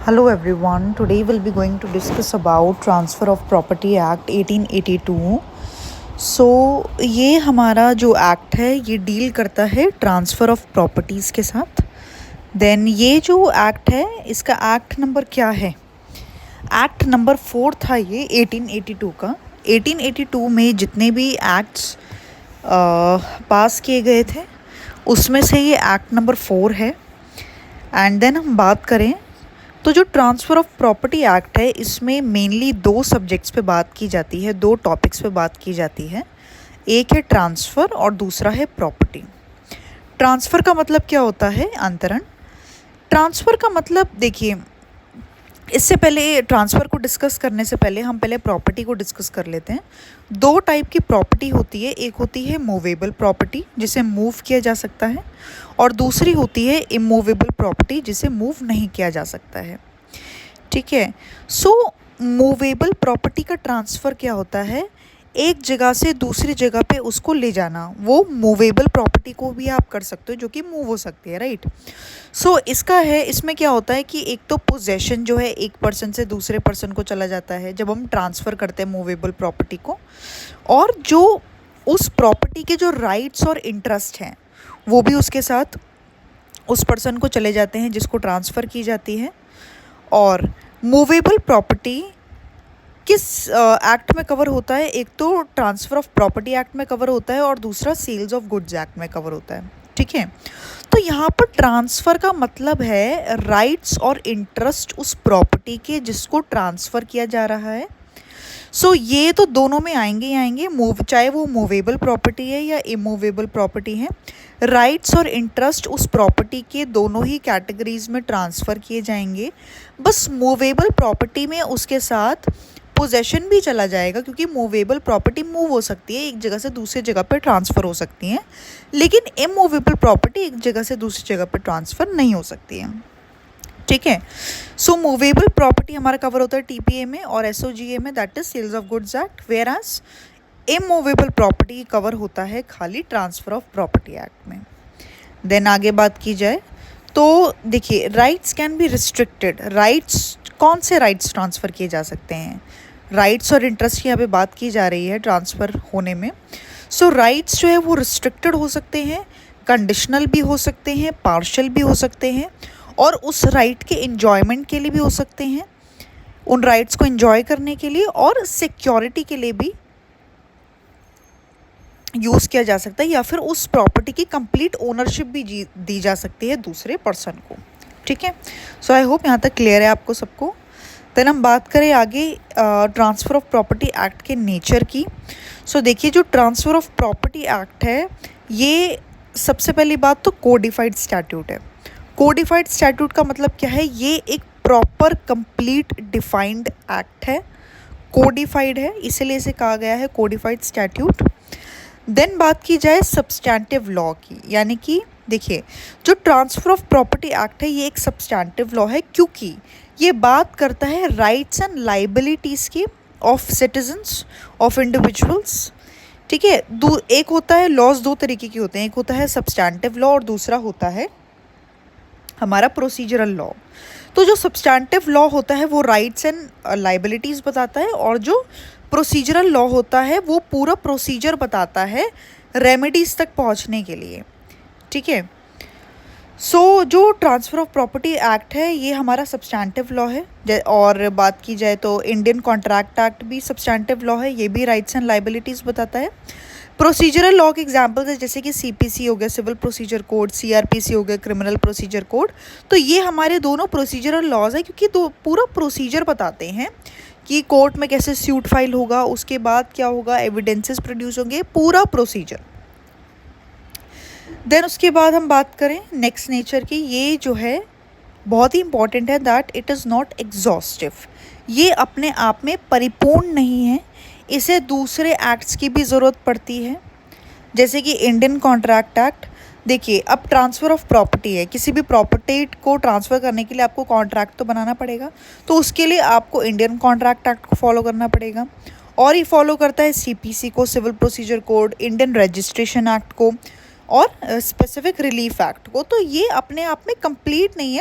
Hello everyone. Today we'll be going to discuss about Transfer of Property Act 1882. ये हमारा जो act है ये डील करता है ट्रांसफ़र ऑफ प्रॉपर्टीज़ के साथ। देन ये जो एक्ट है इसका एक्ट नंबर क्या है? एक्ट नंबर 4 था ये 1882 का। 1882 में जितने भी एक्ट्स पास किए गए थे उसमें से ये एक्ट नंबर 4 है। एंड देन हम बात करें तो जो ट्रांसफ़र ऑफ प्रॉपर्टी एक्ट है इसमें मेनली दो सब्जेक्ट्स पे बात की जाती है, दो टॉपिक्स पे बात की जाती है। एक है ट्रांसफ़र और दूसरा है प्रॉपर्टी। ट्रांसफ़र का मतलब क्या होता है? अंतरण। ट्रांसफ़र का मतलब देखिए, इससे पहले ट्रांसफ़र को डिस्कस करने से पहले हम पहले प्रॉपर्टी को डिस्कस कर लेते हैं। दो टाइप की प्रॉपर्टी होती है, एक होती है मूवेबल प्रॉपर्टी जिसे मूव किया जा सकता है, और दूसरी होती है इमूवेबल प्रॉपर्टी जिसे मूव नहीं किया जा सकता है। ठीक है। मूवेबल प्रॉपर्टी का ट्रांसफ़र क्या होता है? एक जगह से दूसरी जगह पे उसको ले जाना। वो मूवेबल प्रॉपर्टी को भी आप कर सकते हो जो कि मूव हो सकती है, राइट। इसका है, इसमें क्या होता है कि एक तो पोजेशन जो है एक पर्सन से दूसरे पर्सन को चला जाता है जब हम ट्रांसफ़र करते हैं मूवेबल प्रॉपर्टी को, और जो उस प्रॉपर्टी के जो राइट्स और इंटरेस्ट हैं वो भी उसके साथ उस पर्सन को चले जाते हैं जिसको ट्रांसफ़र की जाती है। और मूवेबल प्रॉपर्टी किस एक्ट में कवर होता है? एक तो ट्रांसफ़र ऑफ प्रॉपर्टी एक्ट में कवर होता है और दूसरा सेल्स ऑफ गुड्स एक्ट में कवर होता है। ठीक है। तो यहाँ पर ट्रांसफ़र का मतलब है राइट्स और इंटरेस्ट उस प्रॉपर्टी के जिसको ट्रांसफ़र किया जा रहा है। ये तो दोनों में आएंगे ही आएंगे, चाहे वो मूवेबल प्रॉपर्टी है या इमूवेबल प्रॉपर्टी है। राइट्स और इंटरेस्ट उस प्रॉपर्टी के दोनों ही कैटेगरीज में ट्रांसफ़र किए जाएंगे। बस मूवेबल प्रॉपर्टी में उसके साथ पोजेशन भी चला जाएगा, क्योंकि मूवेबल प्रॉपर्टी मूव हो सकती है, एक जगह से दूसरी जगह पर ट्रांसफ़र हो सकती है, लेकिन इमूवेबल प्रॉपर्टी एक जगह से दूसरी जगह पर ट्रांसफ़र नहीं हो सकती है। ठीक है। मूवेबल प्रॉपर्टी हमारा कवर होता है टीपीए में और एसओजीए में, that is sales of goods act, whereas immovable property cover होता है खाली ट्रांसफ़र ऑफ प्रॉपर्टी एक्ट में। देन आगे बात की जाए तो देखिए, rights can be restricted. Rights, कौन से राइट्स ट्रांसफ़र किए जा सकते हैं? राइट्स और इंटरेस्ट की यहाँ पे बात की जा रही है ट्रांसफ़र होने में। राइट्स जो है वो रिस्ट्रिक्टेड हो सकते हैं, कंडीशनल भी हो सकते हैं, पार्शियल भी हो सकते हैं, और उस राइट के इन्जॉयमेंट के लिए भी हो सकते हैं, उन राइट्स को इन्जॉय करने के लिए, और सिक्योरिटी के लिए भी यूज़ किया जा सकता है, या फिर उस प्रॉपर्टी की कंप्लीट ओनरशिप भी दी जा सकती है दूसरे पर्सन को। ठीक है। आई होप यहाँ तक क्लियर है आपको सबको। देन हम बात करें आगे ट्रांसफ़र ऑफ प्रॉपर्टी एक्ट के नेचर की। देखिए, जो ट्रांसफ़र ऑफ प्रॉपर्टी एक्ट है ये सबसे पहली बात तो कोडिफाइड स्टैट्यूट है। कोडिफाइड स्टैट्यूट का मतलब क्या है? ये एक प्रॉपर कंप्लीट डिफाइंड एक्ट है, कोडिफाइड है, इसीलिए इसे कहा गया है कोडिफाइड स्टैट्यूट। देन बात की जाए सब्सटैंटिव लॉ की, यानी कि देखिए, जो ट्रांसफ़र ऑफ प्रॉपर्टी एक्ट है ये एक सब्सटैंटिव लॉ है, क्योंकि ये बात करता है राइट्स एंड लाइबिलिटीज़ की ऑफ सिटीजन्स, ऑफ इंडिविजुअल्स। ठीक है। एक होता है लॉज, दो तरीके की होते हैं, एक होता है सब्सटैंटिव लॉ और दूसरा होता है हमारा प्रोसीजरल लॉ। तो जो सब्सटैंटिव लॉ होता है वो राइट्स एंड लाइबिलिटीज़ बताता है, और जो प्रोसीजरल लॉ होता है वो पूरा प्रोसीजर बताता है रेमेडीज़ तक पहुंचने के लिए। ठीक है। जो ट्रांसफ़र ऑफ प्रॉपर्टी एक्ट है ये हमारा सब्सटैंटिव लॉ है। और बात की जाए तो इंडियन कॉन्ट्रैक्ट एक्ट भी सब्सटैंटिव लॉ है, ये भी राइट्स एंड लाइबिलिटीज़ बताता है। प्रोसीजरल लॉ के एग्जांपल्स है जैसे कि सीपीसी हो गया, सिविल प्रोसीजर कोड, सीआरपीसी हो गया, क्रिमिनल प्रोसीजर कोड। तो ये हमारे दोनों प्रोसीजरल लॉज है, क्योंकि पूरा प्रोसीजर बताते हैं कि कोर्ट में कैसे सूट फाइल होगा, उसके बाद क्या होगा, एविडेंसेस प्रोड्यूस होंगे, पूरा प्रोसीजर। देन उसके बाद हम बात करें नेक्स्ट नेचर की, ये जो है बहुत ही इंपॉर्टेंट है, that it is not exhaustive. ये अपने आप में परिपूर्ण नहीं है, इसे दूसरे एक्ट्स की भी ज़रूरत पड़ती है, जैसे कि इंडियन कॉन्ट्रैक्ट एक्ट। देखिए, अब ट्रांसफ़र ऑफ प्रॉपर्टी है, किसी भी प्रॉपर्टी को ट्रांसफ़र करने के लिए आपको कॉन्ट्रैक्ट तो बनाना पड़ेगा, तो उसके लिए आपको इंडियन कॉन्ट्रैक्ट एक्ट को फॉलो करना पड़ेगा, और ये फॉलो करता है सीपीसी को, civil procedure code, Indian registration act को, और स्पेसिफिक रिलीफ एक्ट को। तो ये अपने आप में कंप्लीट नहीं है,